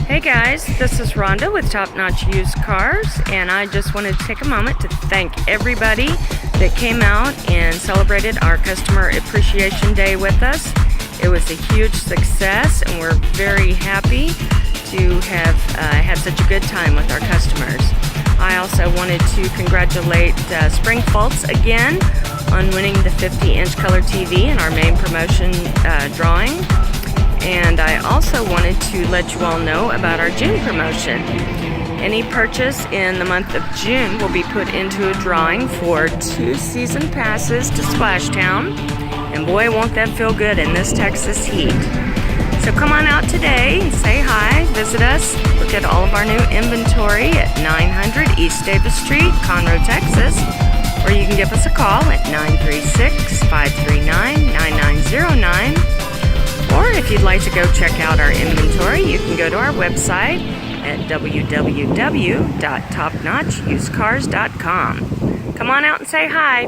Hey guys, this is Rhonda with Top Notch Used Cars, and I just wanted to take a moment to thank everybody that came out and celebrated our Customer Appreciation Day with us. It was a huge success, and we're very happy to have had such a good time with our customers. I also wanted to congratulate Spring Fultz again on winning the 50-inch color TV in our main promotion drawing. And I also wanted to let you all know about our June promotion. Any purchase in the month of June will be put into a drawing for 2 season passes to Splashtown. And boy, won't that feel good in this Texas heat. So come on out today and say hi, visit us, look at all of our new inventory at 900 East Davis Street, Conroe, Texas. Or you can give us a call at 936-539-9909. Or if you'd like to go check out our inventory, you can go to our website at www.topnotchusedcars.com. Come on out and say hi.